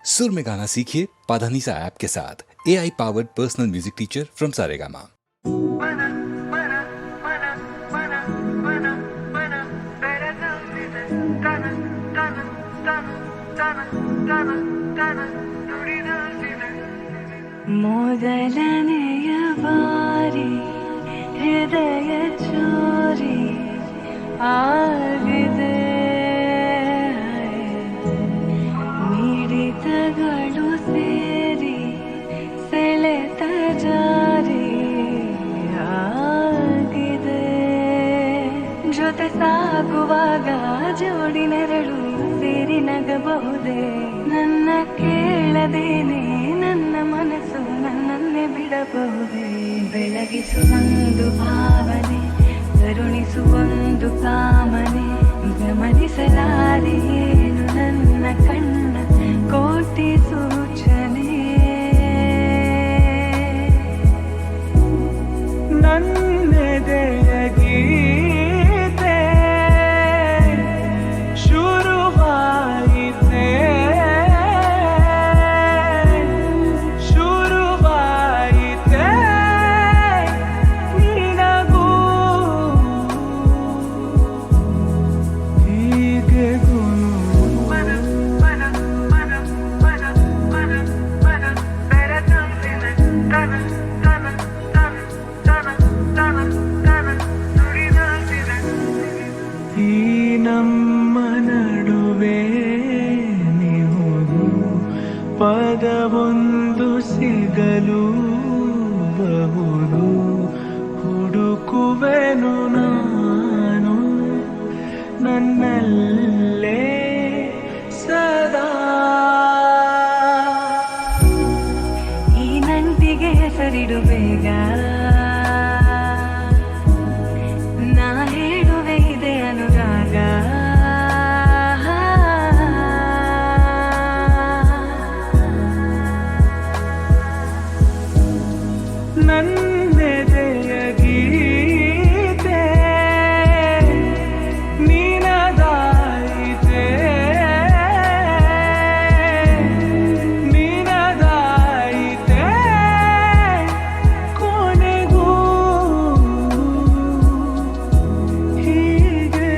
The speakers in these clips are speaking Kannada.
सुर में गाना सीखिए पाधानीसा ऐप के साथ। AI powered personal music teacher from Saregama. ಮೊದಲನೆಯ ಬಾರಿ ಹೃದಯ ಚೋರಿ ಆಗಿದೆ, ಮಿಡಿತಗಳು ಸೇರಿ ಸೆಳೆತ ಜಾರಿ ಆಗಿದೆ. ಜೊತೆ ಸಾಗುವಾಗ ಜೋಡಿ ನೆರಳು ಸೇರಿ ನಗಬಹುದೇ, ನನ್ನ ಕೇಳದೇನೆ ನನ್ನ ಮನಸ್ಸು ನನ್ನನ್ನೇ ಬಿಡಬಹುದೇ. ಬೆಳಗಿಸುವೊಂದು ಭಾವನೆ, ಕರುಣಿಸುವೊಂದು ಕಾಮನೆ, ಗಮನಿಸಲಾರೆ ಏನು ನನ್ನ ಕಣ್ಣ ಕೋಟಿ ಸೂಚನೆ. ನನ್ನೆದೆಯ ಗೀತೆ ಶುರುವಾಯಿತೆ, ಶುರುವಾಯಿತೆ ನಿನಗೂ ಹೀಗೆ ಈ ನಮ್ಮ ನಡುವೆ ನೀವು ಪದವೊಂದು ಸಿಗಲು ಬಹುದು, ಹುಡುಕುವೆನು ನಾನು ನನ್ನಲ್ಲೇ ಸದಾ. ಈ ನಂಟಿಗೆ ಹೆಸರಿಡು ಬೇಗ, ನಾ ಹೇಳುವೆ ಇದೆ ಅನುರಾಗ. ನನ್ನೆದೆಯ ಗೀತೆ ನಿನದಾಯಿತೆ, ನಿನದಾಯಿತೆ ಕೊನೆಗೂ ಹೀಗೆ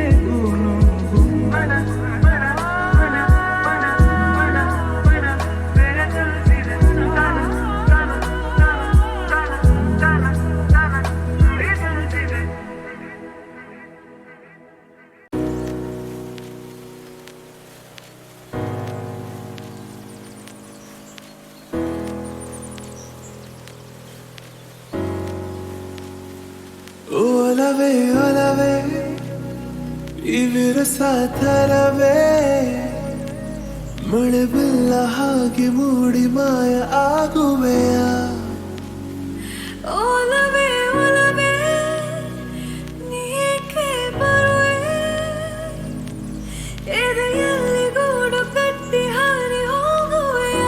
ಒಲವೇ ಒಲವೇ ಈ ವಿರಸ ಥರವೇ, ಮಳೆ ಬಿಲ್ಲ ಹಾಗೆ ಮೂಡಿ ಮಾಯ ಆಗುವೆಯ. ಒಲವೇ ಒಲವೇ ನೀಕೆ ಬರುವೆ, ಎದೆಯಲ್ಲಿ ಗೂಡು ಕಟ್ಟಿ ಹಾರಿ ಹೋಗುವೆಯ.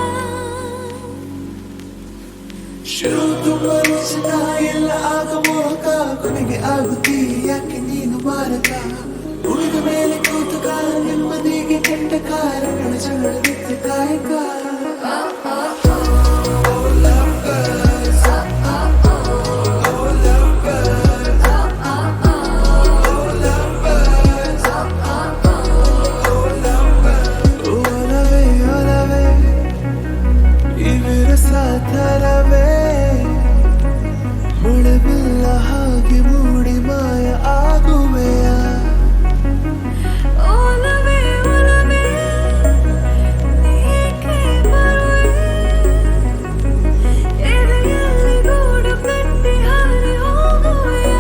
ಶುರುತುಂಬ ಎಲ್ಲ ಆಗಮೋಕ ಕೊನೆಗೆ ಆಗುತ್ತೀ ಯಾಕೆ ನೀನು ಮಾರಕ. ಉಳಿದ ಮೇಲೆ ಕೂತುಕ ನೆಮ್ಮದಿಗೆ ಕೆಟ್ಟ ಕಾರಣ ಚಳದಿದ್ದ ಕಾಯಕ. ಒಲವೇ ಒಲವೇ ಈ ವಿರಸ ಥರವೇ, ಮಳೆ ಬಿಲ್ಲ ಹಾಗೆ ಮೂಡಿ ಮಾಯ ಆಗುವೆಯ. ಒಲವೇ ಒಲವೇ ನೀಕೆ ಬರುವೆ, ಎದೆಯಲ್ಲಿ ಗೂಡು ಕಟ್ಟಿ ಹಾರಿ ಹೋಗುವೆಯ.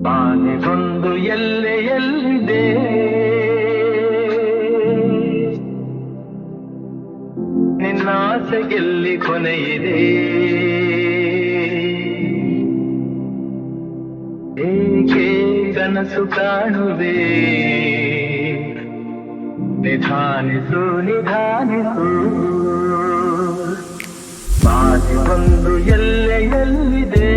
ಬಾನಿಗೊಂದು ಎಲ್ಲೆ ಎಲ್ಲಿದೆ, ನಿನ್ನಾಸೆಗೆಲ್ಲಿ ಕೊನೆಯಿದೆ. ಏಕೆ ಕನಸು ಕಾಣುವೆ, ನಿಧಾನಿಸು ನಿಧಾನಿಸು. ಬಾನಿಗೊಂದು ಎಲ್ಲೆ ಎಲ್ಲಿದೆ,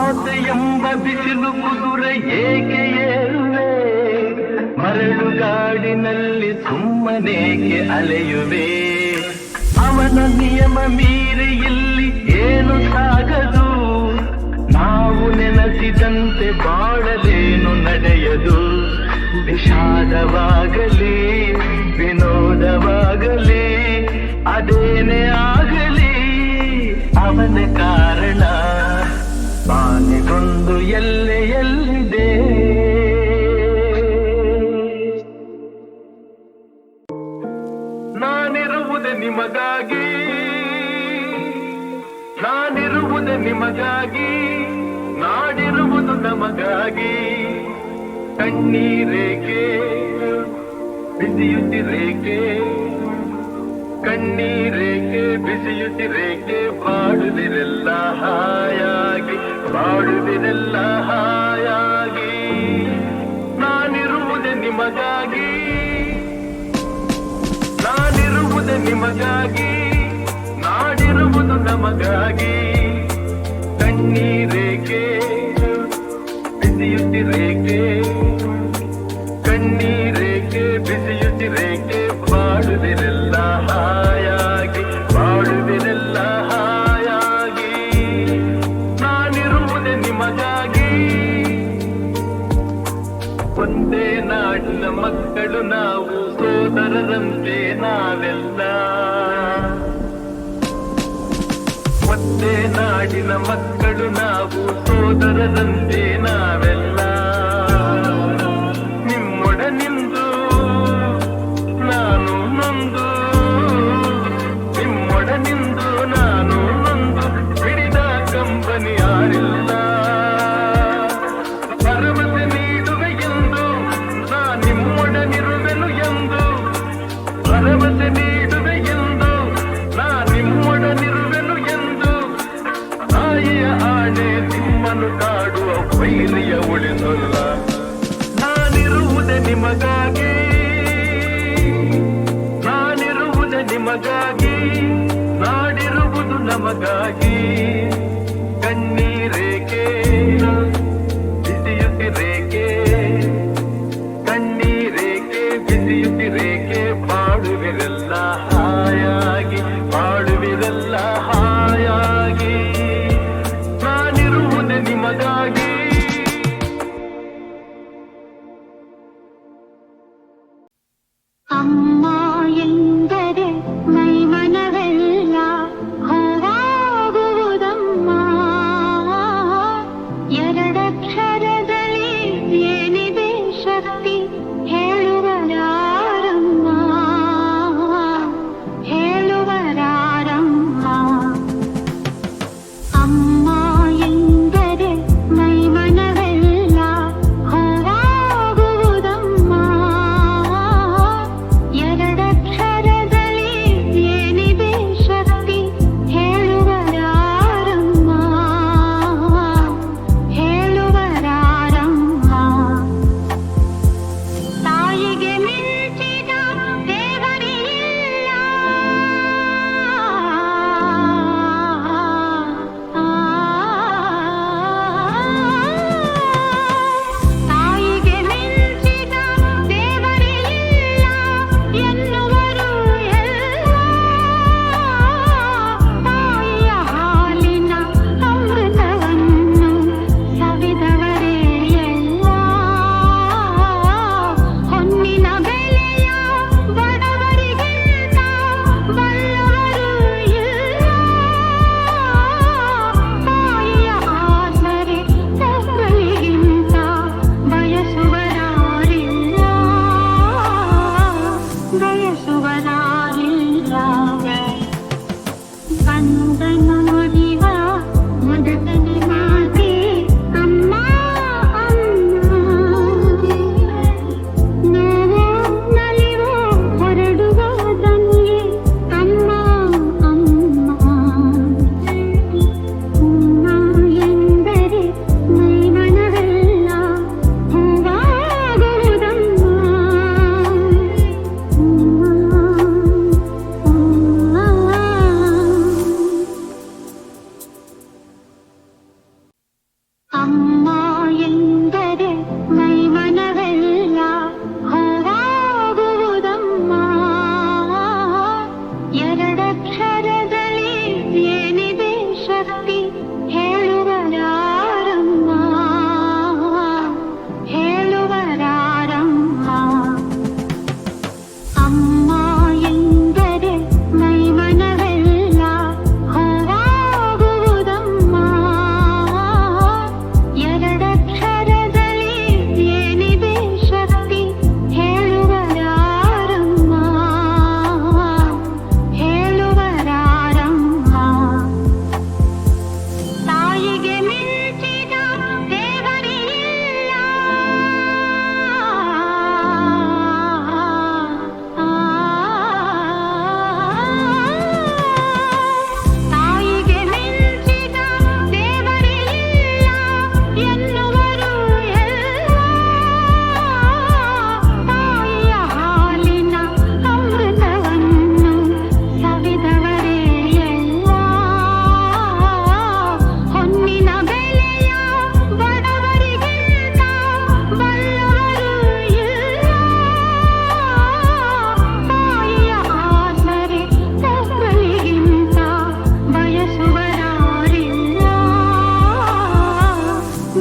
ಆಸೆ ಎಂಬ ಬಿಸಿಲು ಕುದುರೆ ಏಕೆ ಏರುವೆ, ಮರಳುಗಾಡಿನಲ್ಲಿ ಸುಮ್ಮನೇಕೆ ಅಲೆಯುವೆ. ಅವನ ನಿಯಮ ಮೀರಿ ಇಲ್ಲಿ ಏನು ಸಾಗದು, ನಾವು ನೆನೆಸಿದಂತೆ ಬಾಳಲೇನು ನಡೆಯದು. ವಿಷಾದವಾಗಲಿ ವಿನೋದವಾಗಲಿ ಅದೇನೇ ಆಗಲಿ ಅವನ ಕಾರಣ. ಬಾನಿಗೊಂದು ಎಲ್ಲೆ ಎಲ್ಲಿದೆ, ನಾನಿರುವುದೇ ನಿಮಗಾಗಿ, ನಾನಿರುವುದೇ ನಿಮಗಾಗಿ, ನಾಡಿರುವುದು ನಮಗಾಗಿ. ಕಣ್ಣೀರೇಕೆ ಬಿಸಿಯುತ್ತಿರೇಕೆ, ಕಣ್ಣೀರೇಕೆ ಬಿಸಿಯುತ್ತಿರೇಕೆ, ಬಾಡುವಿರೆಲ್ಲ ಹಾಯಾಗಿ, ಬಾಡುವಿರೆಲ್ಲ ಹಾಯಾಗಿ. ನಾನಿರುವುದೇ ನಿಮಗಾಗಿ, ನಾನಿರುವುದೇ ನಿಮಗಾಗಿ, ನಾಡಿರುವುದು ನಮಗಾಗಿ. ಕಣ್ಣೀರೇಕೆ ಬಿಸಿಯುತ್ತಿರೇಕೆ, ಕಣ್ಣೀರೇಕೆ ಬಿಸಿಯುತ್ತಿರೇಕೆ, ಬಾಡುವಿರೆಲ್ಲ ಹಾಯಾಗಿ, ಬಾಡುವಿರೆಲ್ಲ ಹಾಯಾಗಿ. ನಾನಿರುವುದೇ ನಿಮಗಾಗಿ. ಒಂದೇ ನಾಡಿನ ಮಕ್ಕಳು ನಾವು, ಸೋದರರಂತೆ ನಾವೆಲ್ಲ. ಒಂದೇ ನಾಡಿನ ಮಕ್ಕಳು ನಾವು, ಸೋದರರಂತೆ ನಾವೆಲ್ಲ. ನಿಮ್ಮೊಡನಿಂದು ನಾನು ನೊಂದು, ನಿಮ್ಮೊಡನಿಂದು ನಾನು ನೊಂದು, ಹಿಡಿದ ಕಂಬನಿ ಯಾರಿಲ್ಲ. ಭರವಸೆ ನೀಡುವೆ ಎಂದು ನಾ ನಿಮ್ಮೊಡನಿರುವೆನು ಎಂದು, ಭರವಸೆ ನೀಡುವೆ ಎಂದು ನಾ ನಿಮ್ಮೊಡನಿರುವೆನು ಎಂದು. ತಾಯಿಯ ಆಣೆ ನಿಮ್ಮನ್ನು ಕಾಡುವ ವೈರಿಯ ಉಳಿಸಲ್ಲ. ನಾನಿರುವುದೇ ನಿಮಗಾಗಿ, ನಾನಿರುವುದೇ ನಿಮಗಾಗಿ, ನಾಡಿರುವುದು ನಮಗಾಗಿ. ಕಣ್ಣೀರೇಕೆ ಬಿಸಿಯುತ್ತಿರೇಕೆ, ಕಣ್ಣೀರೇಕೆ ಬಿಸಿಯುತ್ತಿರೇಕೆ, ಬಾಡುವಿರೆಲ್ಲ ಹಾಯಾಗಿ, ಬಾಡುವಿರೆಲ್ಲ ಹಾಯಾಗಿ. ನಾನಿರುವುದೇ ನಿಮಗಾಗಿ. ಅಮ್ಮ ಎಂದರೆ ಮೈಮನವೆಲ್ಲ ಹೂವಾಗುವುದಮ್ಮ. ಅಮ್ಮ ಎಂದರೆ ಮೈಮನವೆಲ್ಲ ಹೂವಾಗುವುದಮ್ಮ. ಎರಡಕ್ಷರದಲ್ಲಿ ಏನಿದೆ ಶಕ್ತಿ ಹೇಳುವರಾರಮ್ಮ, ಹೇಳುವರಾರಮ್ಮ. ಅಮ್ಮ ಎಂದರೆ ಮೈಮನವೆಲ್ಲ ಹೂವಾಗುವುದಮ್ಮ. ಎರಡಕ್ಷರದಲ್ಲಿ ಏನಿದೆ ಶಕ್ತಿ ಹೇಳುವರಾರಮ್ಮ, ಹೇಳುವರಾರಮ್ಮ. ತಾಯಿಗೆ ಮಿಂಚಿದ ದೇವರಿಲ್ಲ, ತಾಯಿಗೆ ಮಿಂಚಿದ ದೇವರಿಲ್ಲ ಎನ್ನುವರು ಎಲ್ಲ. ತಾಯಿಯ ಹಾಲಿನ ಅಮೃತವನ್ನು ಸವಿದವರೇ ಎಲ್ಲ. ಹೊನ್ನಿನ ಬೆಲೆಯ ಬಡವರಿಗಿಂತ ಬಲ್ಲವರು ಇಲ್ಲ. ತಾಯಿಯ ಆಸರೆ ಮಕ್ಕಳಿಗಿಂತ ಬಯಸುವರಾರಿಲ್ಲ,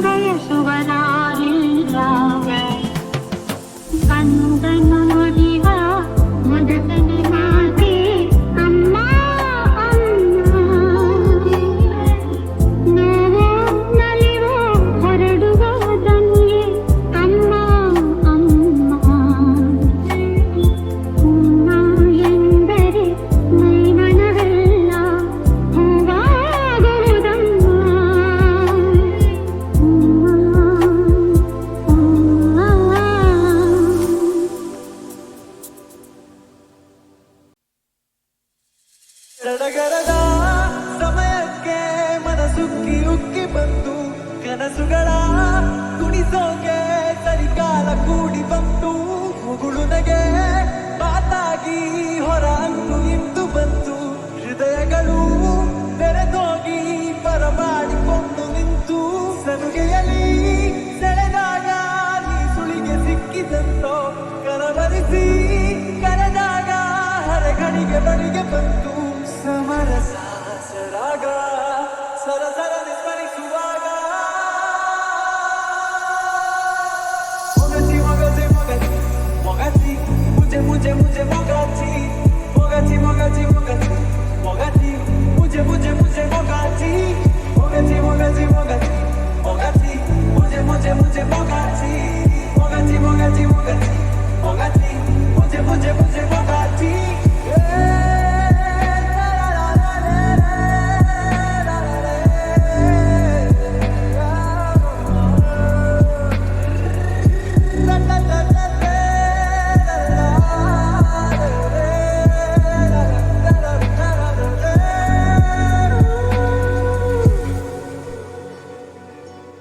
ಬಯಸುವರಾರಿಲ್ಲ. ಕಂದನು ನುಡಿವ ಮೊದಲನೇ ಮಾತೆ ಅಮ್ಮ ಅಮ್ಮ. ನೋವೋ ನಲಿವೋ ಹೊರಡುವ ದನಿಯೇ ಅಮ್ಮ ಅಮ್ಮ. ಅಮ್ಮ ಎಂದರೆ ಮೈಮನವೆಲ್ಲ ಹೂವಾಗುವುದಮ್ಮ. ಸಡಗರದ ಸಮಯಕ್ಕೆ ಮನಸುಕ್ಕಿ ಉಕ್ಕಿ ಬಂತು, ಕನಸುಗಳ ಕುಣಿಸೋಕೆ ಸರಿಕಾಲ ಕೂಡಿ ಬಂತು. ಮುಗುಳು ನಗೆ ಮಾತಾಗಿ ಹೊರ ಅಂದು ಇಂದು ಬಂತು, ಹೃದಯಗಳು ಬೆರೆತೋಗಿ ಬರಮಾಡಿಕೊಂಡು ನಿಂತು. ಸನುಗೆಯಲ್ಲಿ ಸೆಳೆದಾಗ ನೀ ಸುಳಿಗೆ ಸಿಕ್ಕಿದಂತೋ, ಕನವರಿಸಿ ಕರೆದಾಗ ಹರಗಣಿಗೆ ಬಳಿಗೆ ಬಂತು. ಸಮರಸ ಸರಾಗ ಸರಸರ ಸ್ಮರಿಸುವಾಗ ಮೊಗಚಿ ಮೊಗಚಿ ಮೊಗಚಿ ಮೊಗಚಿ ಮುಜೆ ಮುಜೆ ಮುಜೆ ಮೊಗಚಿ ಮೊಗಚಿ ಮೊಗಚಿ ಮೊಗಚಿ ಮೊಗಚಿ ಮುಜೆ ಮುಜೆ ಮುಜೆ ಮೊಗಚಿ ಮೊಗಚಿ ಮೊಗಚಿ ಮೊಗಚಿ ಮೊಗಚಿ ಮುಜೆ ಮುಜೆ ಮುಜೆ ಮೊಗಚಿ ಮೊಗಚಿ ಮೊಗಚಿ ಮೊಗಚಿ ಮೊಗಚಿ ಮುಜೆ ಮುಜೆ ಮುಜೆ ಮೊಗಚಿ.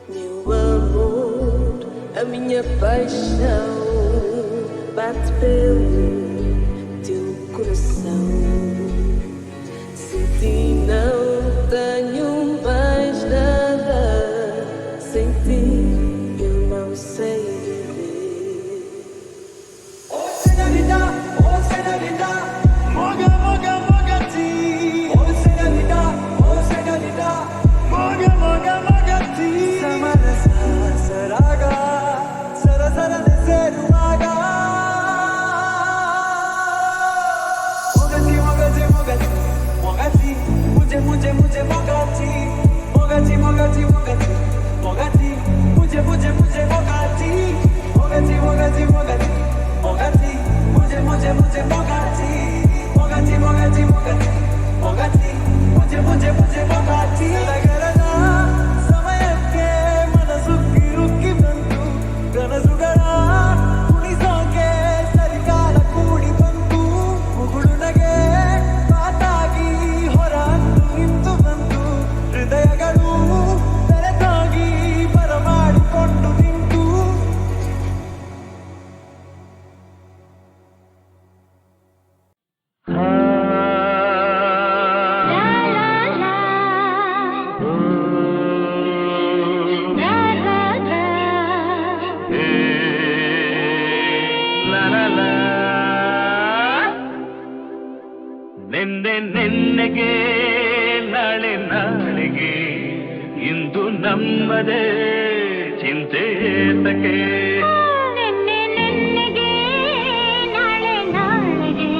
Meu amor, a minha paixão bate pelo teu coração. Sem ti não tenho mais nada, sem ti eu não sei viver. Oh señorita, moga moga mogati. Oh señorita, moga moga mogati. Samarasa saraga, sarasara seruaga. Mogati mogati mogati mogati, mujhe mujhe mujhe mogati. Mogati mogati mogati mogati, mujhe mujhe mujhe mogati. Mogati mogati mogati mogati, mujhe mujhe mujhe mogati. Mogati mogati mogati mogati, mujhe mujhe mujhe mogati. ಸಡಗರದ ಸಮಯಕ್ಕೆ ಮನಸುಕ್ಕಿ ಉಕ್ಕಿ ಬಂತು, ಕನಸುಗಳ ಕುಣಿಸೋಕೆ ಸರಿಕಾಲ ಕೂಡಿ ಬಂತು. ಮುಗುಳು ನಗೆ ಮಾತಾಗಿ ಹೊರ ಅಂದು ನಿಂತು ಬಂತು, ಹೃದಯಗಳು ಬೆರೆತಾಗಿ ಬರಮಾಡಿಕೊಂಡು ನಿಂತು. ಲಾ ಲಾ ಲಾ ನಮ್ಮದೇ ಚಿಂತೆ ಏತಕ್ಕೆ. ನೆನ್ನೆ ನೆನ್ನೆಗೆ ನಾಳೆ ನಾಳೆಗೆ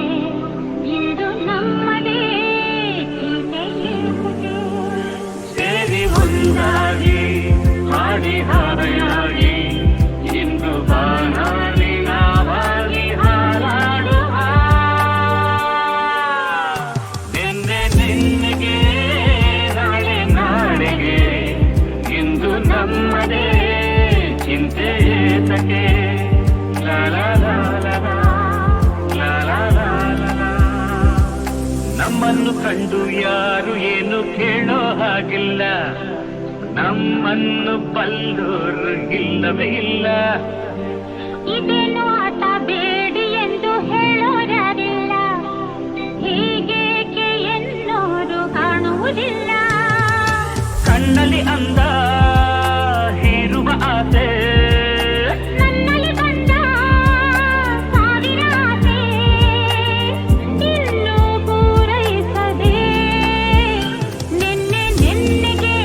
ಇಂದು ನಮ್ಮದೇ ಚಿಂತೆ ಏತಕ್ಕೆ. ಸೇರಿ ಒಂದಾಗಿ ಹಾಡಿ ಹಾಯಾಗಿ ಇಂದು ಬಾನಾಡಿ ನಾವಾಗಿ ಹಾರಾಡುವ. ನಿನ್ನೆ ನಿನ್ನೆಗೆ ನಾಳೆ ನಾಳೆಗೆ ಇಂದು ನಮ್ಮದೇ ಚಿಂತೆ ಏತಕ್ಕೆ. ಲಾ ಲಾ ಲಾ ಲಾ ಲಾ, ಲಾ ಲಾ ಲಾ ಲಾ ಲಾ. ನಮ್ಮನ್ನು ಕಂಡು ಯಾರು ಏನು ಕೇಳೋ ಹಾಗಿಲ್ಲ, ನಮ್ಮನ್ನು ಬಲ್ಲೋರು ಇಲ್ಲವೇ ಇಲ್ಲ. ಇದೇನು ಆಟ ಬೇಡಿ ಎಂದು ಹೇಳೋರಾರಿಲ್ಲ, ಹೀಗೇಕೆ ಎನ್ನೋರು ಕಾಣುವುದಿಲ್ಲ. ಕಣ್ಣಲ್ಲಿ ಅಂದ ಹೀರುವ ಆಸೆ, ನನ್ನಲ್ಲಿ ಬಂದ ಸಾವಿರ ಆಸೆ ಇನ್ನೂ ಪೂರೈಸದೆ. ನೆನ್ನೆ ನೆನ್ನೆಗೆ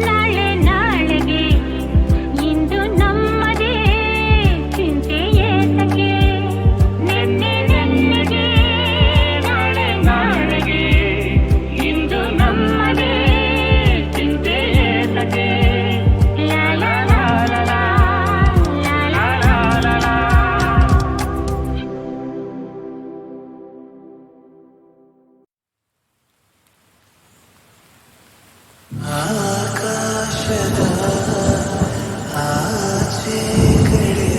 ನಾಳೆ ನಾಳೆಗೆ ಇಂದು ನಮ್ಮದೇ ಚಿಂತೆ ಏತಕ್ಕೆ. ನೆನ್ನೆ ನೆನ್ನೆಗೆ ನಾಳೆ ನಾಳೆಗೆ ಇಂದು ನಮ್ಮದೇ ಚಿಂತೆ ಏತಕ್ಕೆ. ಲಾ ಲಾ ಲಾ ಲಾ ಲಾ, ಲಾ ಲಾ ಲಾ ಲಾ ಲಾ. ಆಕಾಶದ ಆಚೆ ಕಡೆ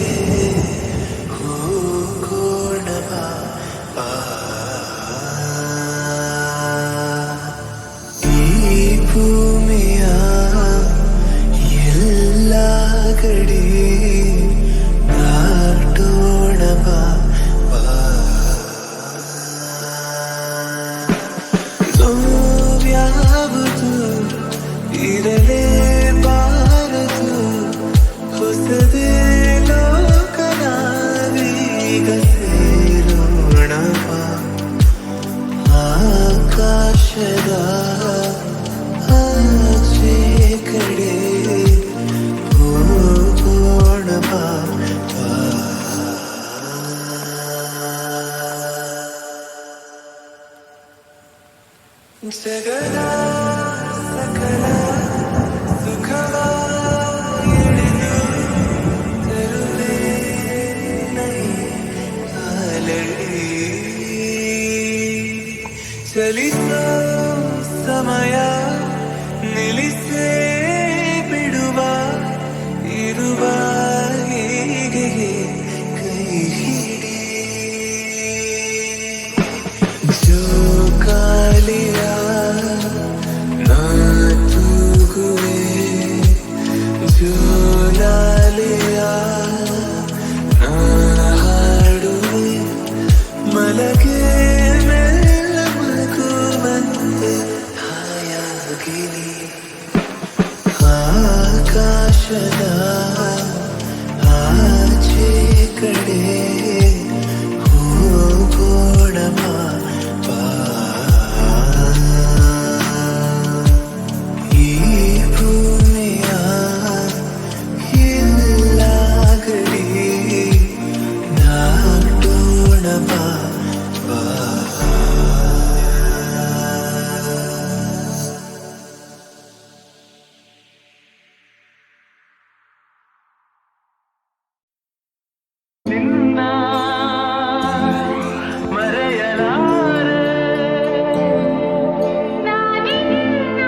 ಹೋಗೋಣ ಬಾ. ಈ ಭೂಮಿಯ ಎಲ್ಲ ಕಡೆ ದಾಟೋಣ ಬಾ. ನೋವ್ಯಾವುದು ಇರಲೇಬಾರದು, ಹೊಸದೇ ಲೋಕ ನಾವೀಗ ಸೇರೋಣ ಬಾ. ಆಕಾಶದ ಆಚೆ ಕಡೆ ಹೋಗೋಣ ಬಾ. ಜಗದ ಸಕಲ ಸುಖವ ಎಳೆದು ತರುವೆ ನೈ ಕಾಲಡಿ. ಚಲಿಸೋ ಸಮಯ ನಿಲ್ಲಿಸೇ ಬಿಡುವ, ಇರುವ ಹೀಗೆ ಕೈ ಹಿಡಿ. ಜೋಕಾಲಿಯ ನಾ ತೂಗುವೆ, ಜೋಲಾಲಿಯ ನಾ ಹಾಡುವೆ. ಮಲಗೆ ಮೆಲ್ಲ ಮಗುವಂತೆ ಹಾಯಾಗಿನಿ. ಆಕಾಶದ ಆಚೆ ಕಡೆ ಹೋಗೋಣ ಬಾ. ಈ ಭೂಮಿಯ ಎಲ್ಲ ಗಡಿ ದಾಟೋಣ ಬಾ. ನಿನ್ನ ಮರೆಯಲಾರೆ, ನಾನಿನ್ನ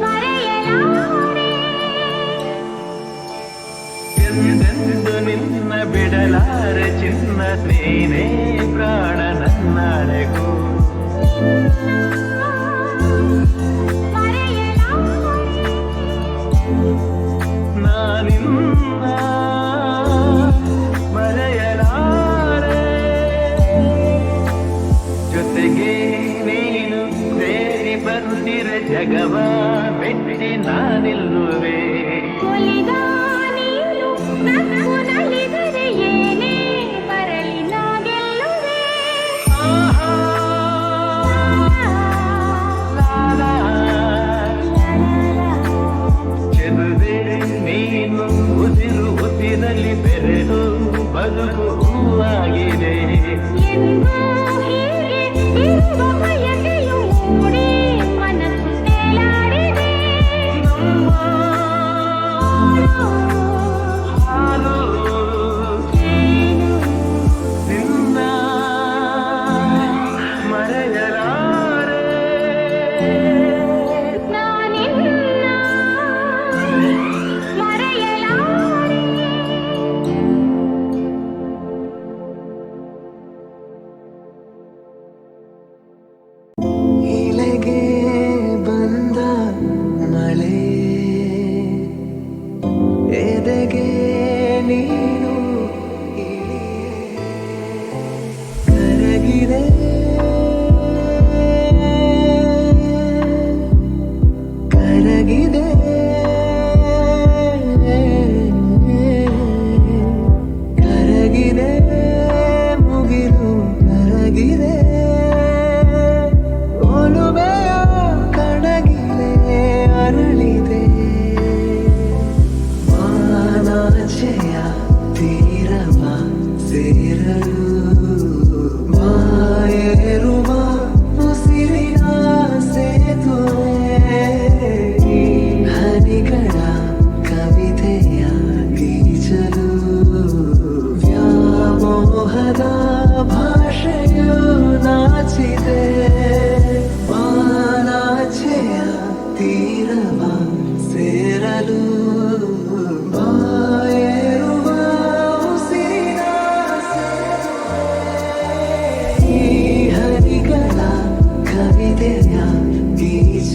ಮರೆಯಲಾರೆ. ಎಂದೆಂದು ನಿನ್ನ ಬಿಡಲಾರೆ ಚಿನ್ನ, ನೀನೇ ಪ್ರಾಣ ನನ್ನಳೆಗೂ. ನಾನಿನ್ನ ಮರೆಯಲಾರೆ, ಜೊತೆಗೆ ನೀನು ಸೇರಿ ಬಂದಿರೆ ಜಗವ ಮೆಟ್ಟಿ ನಾನಿಲ್ಲುವೆ. ಒಲಿದ ನೀನು ನಕ್ಕು ನಲಿದರೆ ಏನೇ ಬರಲಿ ನಾ ಗೆಲ್ಲುವೆ. ಆಹಾ, ಲಾ ಲಾ, ಲಾ ಲಾ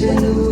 Chalo